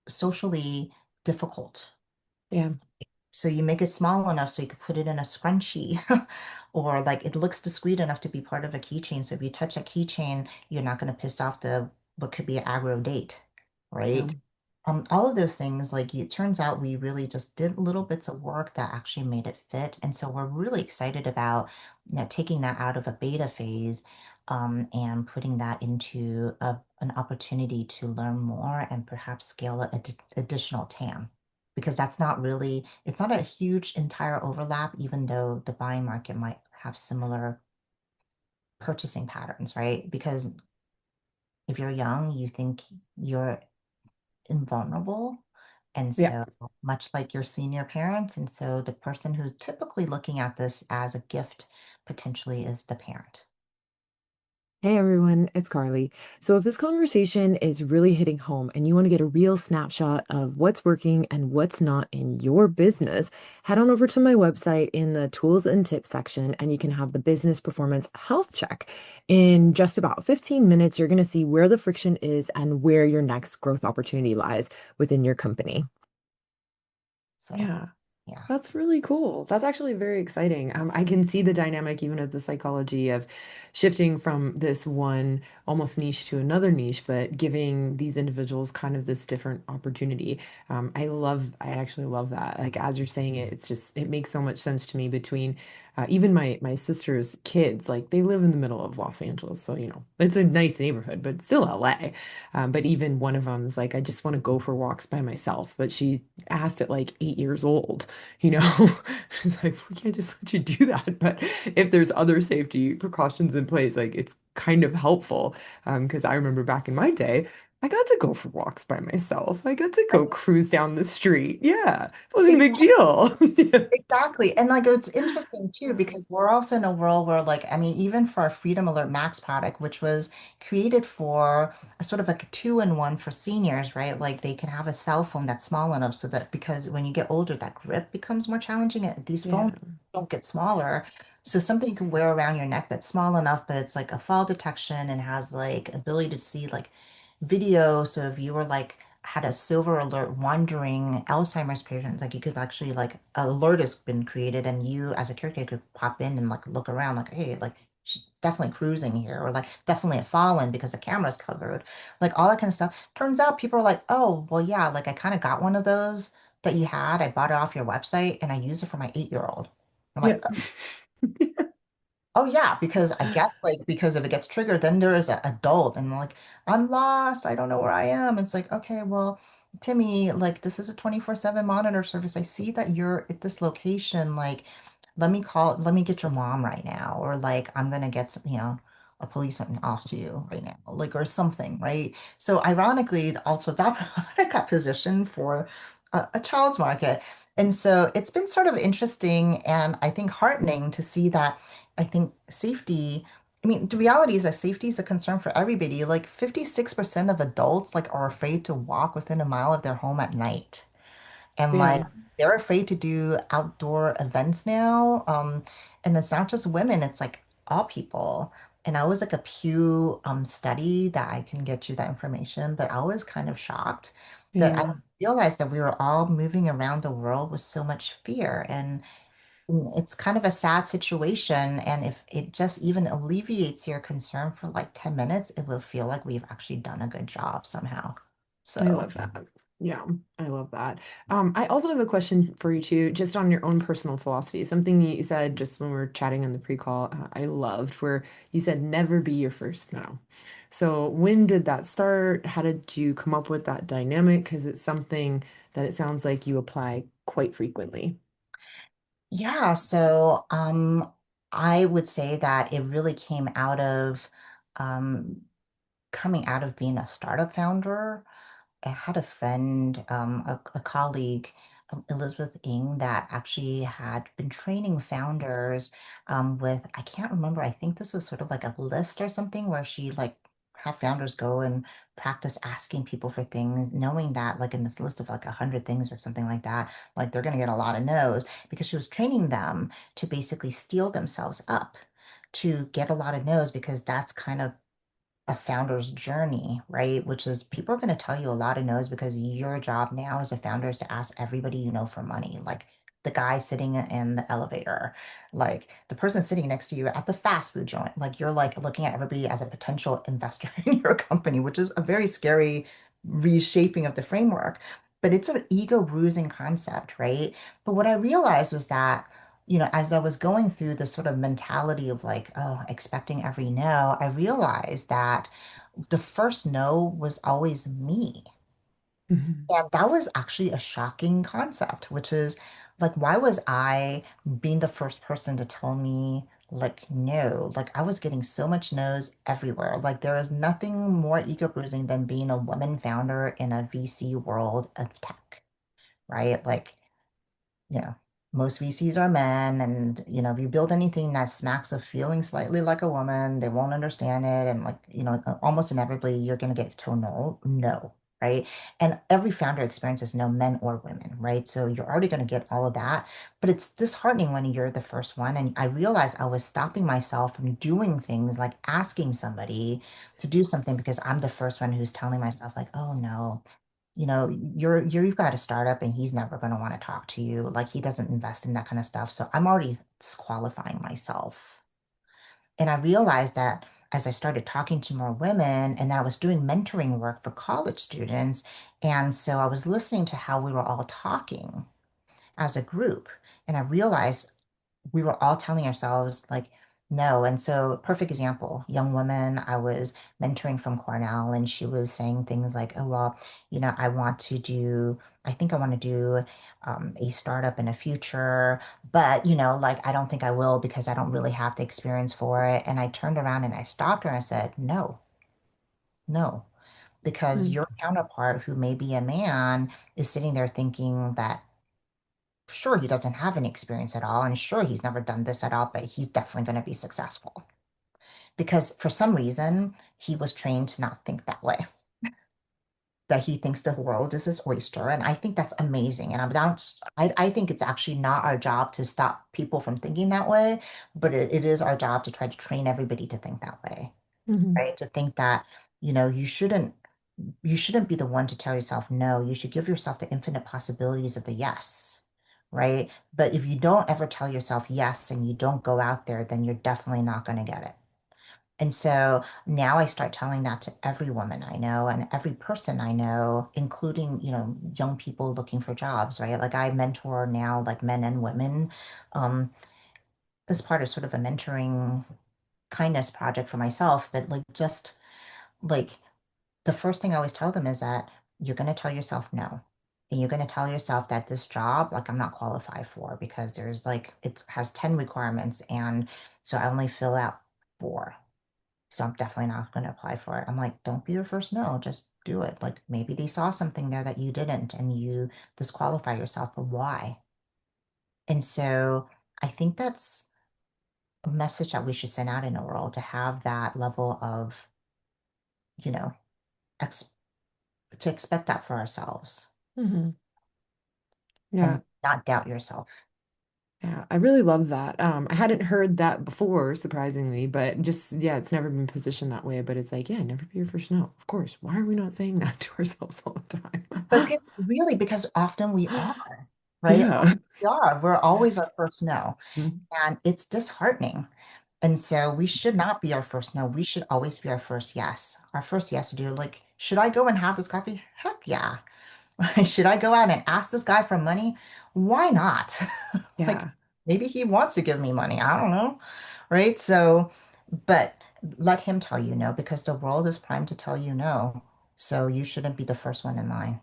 socially difficult. Yeah. So you make it small enough so you could put it in a scrunchie or like it looks discreet enough to be part of a keychain. So if you touch a keychain, you're not going to piss off the what could be an aggro date, Yeah. right? All of those things, like it turns out we really just did little bits of work that actually made it fit. And so we're really excited about, taking that out of a beta phase, and putting that into an opportunity to learn more and perhaps scale additional TAM. Because that's not really, it's not a huge entire overlap, even though the buying market might have similar purchasing patterns, right? Because if you're young, you think you're invulnerable. And Yeah. so, much like your senior parents, and so the person who's typically looking at this as a gift potentially is the parent. Hey everyone, it's Carly. So, if this conversation is really hitting home and you want to get a real snapshot of what's working and what's not in your business, head on over to my website in the tools and tips section and you can have the business performance health check. In just about 15 minutes, you're going to see where the friction is and where your next growth opportunity lies within your company. So, Yeah. yeah. That's really cool. That's actually very exciting. I can see the dynamic even of the psychology of shifting from this one almost niche to another niche, but giving these individuals kind of this different opportunity. I actually love that. Like as you're saying it, it makes so much sense to me between even my sister's kids. Like they live in the middle of Los Angeles, so it's a nice neighborhood, but still LA. But even one of them's like, I just want to go for walks by myself, but she asked at like 8 years old. you know it's like we can't just let you do that, but if there's other safety precautions in place, like it's kind of helpful, because I remember back in my day I got to go for walks by myself. I got to go cruise down the street. Yeah, it wasn't a big deal. Exactly. And like it's interesting too, because we're also in a world where like, I mean, even for our Freedom Alert Max product, which was created for a sort of like a two-in-one for seniors, right? Like they can have a cell phone that's small enough so that because when you get older, that grip becomes more challenging. And these Yeah. phones don't get smaller. So something you can wear around your neck that's small enough, but it's like a fall detection and has like ability to see like video. So if you were like had a silver alert wandering Alzheimer's patient, like you could actually like an alert has been created and you as a caretaker could pop in and like look around like, hey, like she's definitely cruising here or like definitely a fallen because the camera's covered. Like all that kind of stuff. Turns out people are like, oh, well, yeah, like I kind of got one of those that you had. I bought it off your website and I use it for my 8-year-old. I'm like, Yeah. oh yeah, because I guess like because if it gets triggered, then there is an adult and like I'm lost, I don't know where I am. It's like, okay, well, Timmy, like this is a 24/7 monitor service. I see that you're at this location. Like, let me get your mom right now, or like I'm gonna get some, a policeman off to you right now, like or something, right? So ironically, also that product got positioned for a child's market. And so it's been sort of interesting and I think heartening to see that I think safety I mean, the reality is that safety is a concern for everybody. Like 56% of adults like are afraid to walk within a mile of their home at night. And like Yeah. they're afraid to do outdoor events now. And it's not just women, it's like all people. And I was like a Pew study that I can get you that information, but I was kind of shocked that I Yeah. realized that we were all moving around the world with so much fear. And it's kind of a sad situation. And if it just even alleviates your concern for like 10 minutes, it will feel like we've actually done a good job somehow. I So. love that. Yeah, I love that. I also have a question for you too, just on your own personal philosophy. Something that you said just when we were chatting on the pre-call, I loved, where you said never be your first no. So when did that start? How did you come up with that dynamic? Because it's something that it sounds like you apply quite frequently. Yeah, so I would say that it really came out of um, coming out of being a startup founder. I had a friend, a colleague, Elizabeth Ng, that actually had been training founders with, I can't remember, I think this was sort of like a list or something where she like have founders go and practice asking people for things, knowing that like in this list of like 100 things or something like that, like they're going to get a lot of no's because she was training them to basically steel themselves up to get a lot of no's because that's kind of a founder's journey, right? Which is people are going to tell you a lot of no's because your job now as a founder is to ask everybody you know for money. Like the guy sitting in the elevator, like the person sitting next to you at the fast food joint. Like you're like looking at everybody as a potential investor in your company, which is a very scary reshaping of the framework. But it's an ego bruising concept, right? But what I realized was that as I was going through this sort of mentality of like, oh, expecting every no, I realized that the first no was always me. Mhm. And that was actually a shocking concept, which is like, why was I being the first person to tell me like no? Like I was getting so much no's everywhere. Like there is nothing more ego bruising than being a woman founder in a VC world of tech, right? Like most VCs are men, and if you build anything that smacks of feeling slightly like a woman, they won't understand it, and like almost inevitably you're gonna get told no, no, right? And every founder experiences no, men or women, right? So you're already gonna get all of that, but it's disheartening when you're the first one. And I realized I was stopping myself from doing things like asking somebody to do something because I'm the first one who's telling myself like, oh no, you've got a startup and he's never going to want to talk to you. Like he doesn't invest in that kind of stuff. So I'm already disqualifying myself. And I realized that as I started talking to more women and I was doing mentoring work for college students. And so I was listening to how we were all talking as a group. And I realized we were all telling ourselves like no. And so perfect example, young woman I was mentoring from Cornell, and she was saying things like, oh well, I think I want to do a startup in the future, but like I don't think I will because I don't really have the experience for it. And I turned around and I stopped her and I said no, no, because Mm. your counterpart who may be a man is sitting there thinking that sure, he doesn't have any experience at all, and sure, he's never done this at all, but he's definitely going to be successful. Because for some reason, he was trained to not think that way, that he thinks the world is his oyster. And I think that's amazing. And I think it's actually not our job to stop people from thinking that way, but it is our job to try to train everybody to think that way, Mhm. right? To think that, you shouldn't be the one to tell yourself no. You should give yourself the infinite possibilities of the yes, right? But if you don't ever tell yourself yes and you don't go out there, then you're definitely not going to get it. And so now I start telling that to every woman I know and every person I know, including, young people looking for jobs, right? Like I mentor now like men and women, um, as part of sort of a mentoring kindness project for myself, but like just like the first thing I always tell them is that you're going to tell yourself no. And you're going to tell yourself that this job, like, I'm not qualified for because there's like, it has 10 requirements. And so I only fill out four. So I'm definitely not going to apply for it. I'm like, don't be your first no, just do it. Like, maybe they saw something there that you didn't and you disqualify yourself, but why? And so I think that's a message that we should send out in the world to have that level of, you know, ex to expect that for ourselves Hmm. Yeah. and not doubt yourself. Yeah, I really love that. I hadn't heard that before, surprisingly, but just, yeah, it's never been positioned that way. But it's like, yeah, never be your first no. Of course. Why are we not saying that to ourselves all the But time? because really, because often we are, right? Yeah. We are. We're always our first no. Mhm. And it's disheartening. And so we should not be our first no. We should always be our first yes. Our first yes to do, like, should I go and have this coffee? Heck yeah. Should I go out and ask this guy for money? Why not? Like, Yeah. maybe he wants to give me money. I don't know. Right? So, but let him tell you no because the world is primed to tell you no. So you shouldn't be the first one in line.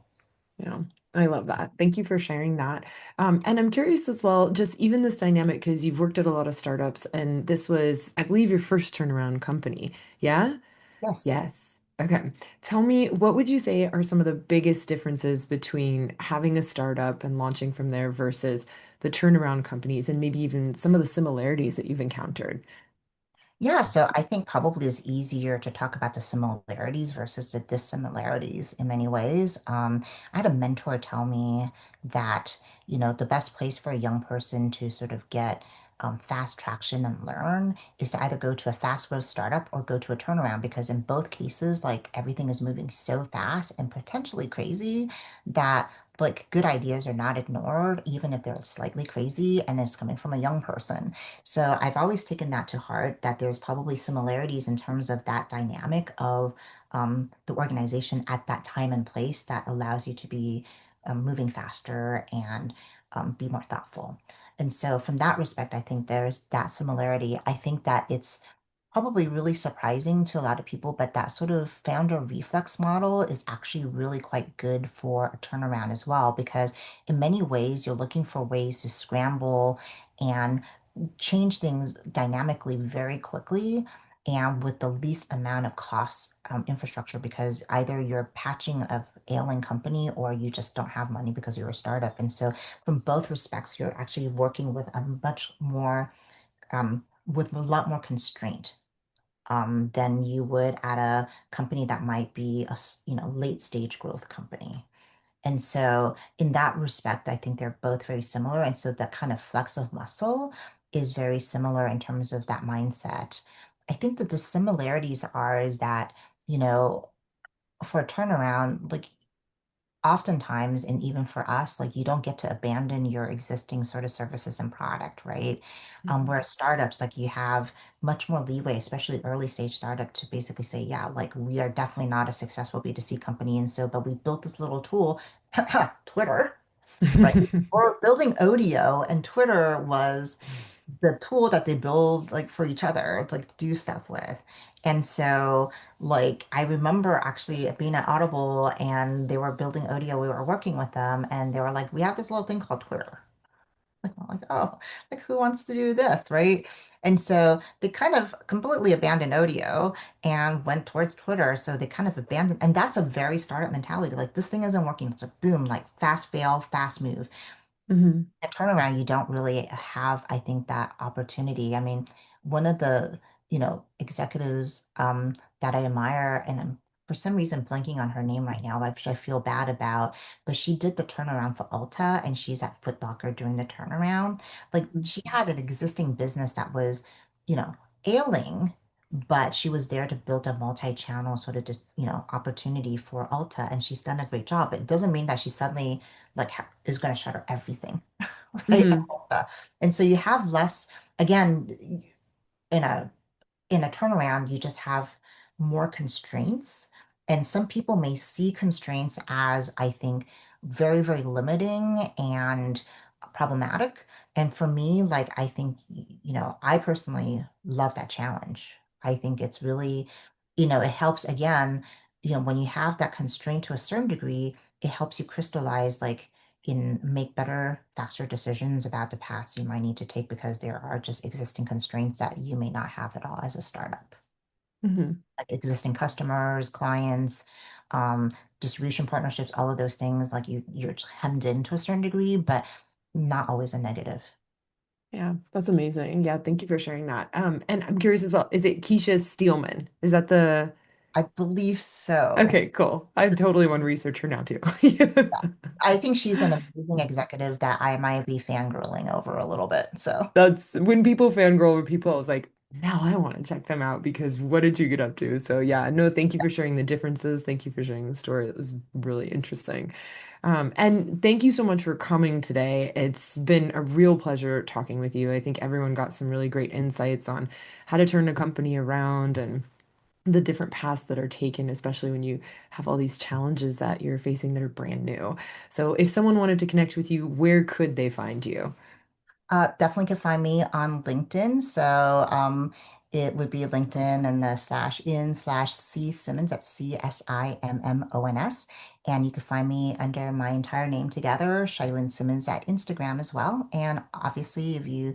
Yeah. I love that. Thank you for sharing that. And I'm curious as well, just even this dynamic, because you've worked at a lot of startups, and this was, I believe, your first turnaround company. Yeah? Yes. Yes. Okay. Tell me, what would you say are some of the biggest differences between having a startup and launching from there versus the turnaround companies, and maybe even some of the similarities that you've encountered? Yeah, so I think probably it's easier to talk about the similarities versus the dissimilarities in many ways. I had a mentor tell me that, the best place for a young person to sort of get fast traction and learn is to either go to a fast growth startup or go to a turnaround because in both cases, like everything is moving so fast and potentially crazy that like good ideas are not ignored, even if they're slightly crazy and it's coming from a young person. So I've always taken that to heart that there's probably similarities in terms of that dynamic of the organization at that time and place that allows you to be moving faster and be more thoughtful. And so, from that respect, I think there's that similarity. I think that it's probably really surprising to a lot of people, but that sort of founder reflex model is actually really quite good for a turnaround as well, because in many ways, you're looking for ways to scramble and change things dynamically very quickly and with the least amount of cost infrastructure because either you're patching a ailing company or you just don't have money because you're a startup. And so from both respects, you're actually working with a much more with a lot more constraint than you would at a company that might be late stage growth company. And so, in that respect, I think they're both very similar. And so, that kind of flex of muscle is very similar in terms of that mindset. I think that the similarities are is that, you know, for a turnaround, like oftentimes, and even for us, like you don't get to abandon your existing sort of services and product, right? Mhm. Whereas startups, like you have much more leeway, especially early stage startup, to basically say, yeah, like we are definitely not a successful B2C company. And so, but we built this little tool, Twitter, right? Or building Odeo, and Twitter was the tool that they build like for each other, it's like to do stuff with. And so like I remember actually being at Audible and they were building Audio, we were working with them and they were like, we have this little thing called Twitter. Like, I'm like, oh, like who wants to do this, right? And so they kind of completely abandoned Audio and went towards Twitter. So they kind of abandoned, and that's a very startup mentality. Like this thing isn't working. It's a boom, like fast fail, fast move Mhm. a turnaround, you don't really have, I think, that opportunity. I mean, one of the, executives that I admire, and I'm for some reason blanking on her name right now, which I feel bad about, but she did the turnaround for Ulta and she's at Foot Locker doing the turnaround. Like she had an existing business that was, you know, ailing, but she was there to build a multi-channel sort of just, opportunity for Ulta and she's done a great job. It doesn't mean that she suddenly like is going to shutter everything. Right? Mhm. And so you have less, again, in a turnaround, you just have more constraints. And some people may see constraints as, I think, very, very limiting and problematic. And for me, like, I think, I personally love that challenge. I think it's really, it helps again, when you have that constraint to a certain degree, it helps you crystallize, like, in make better, faster decisions about the paths you might need to take because there are just existing constraints that you may not have at all as a startup. Mhm. Like existing customers, clients, distribution partnerships, all of those things, like you're hemmed in to a certain degree, but not always a negative. Yeah, that's amazing. Yeah, thank you for sharing that. And I'm curious as well, is it Keisha Steelman? Is that the I believe so. Okay, cool. I totally want to research her now too. I think she's an amazing executive that I might be fangirling over a little bit. So That's when people fangirl over people, I was like, now I want to check them out because what did you get up to? So yeah, no, thank you for sharing the differences. Thank you for sharing the story. It was really interesting. And thank you so much for coming today. It's been a real pleasure talking with you. I think everyone got some really great insights on how to turn a company around and the different paths that are taken, especially when you have all these challenges that you're facing that are brand new. So if someone wanted to connect with you, where could they find you? definitely can find me on LinkedIn. So it would be LinkedIn and the slash in slash C Simmons at Simmons. And you can find me under my entire name together, Chia-Lin Simmons at Instagram as well. And obviously, if you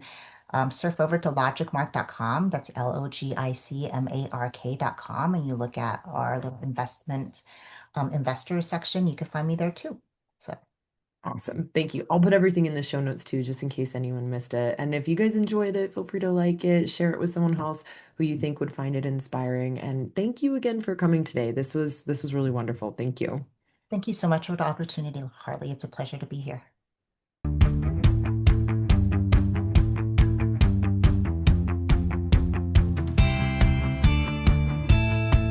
surf over to logicmark.com, that's LogicMark.com, and you look at our little investors section, you can find me there too. So Awesome. Thank you. I'll put everything in the show notes too, just in case anyone missed it. And if you guys enjoyed it, feel free to like it, share it with someone else who you think would find it inspiring. And thank you again for coming today. This was really wonderful. Thank you. thank you so much for the opportunity, Harley. It's a pleasure to be here.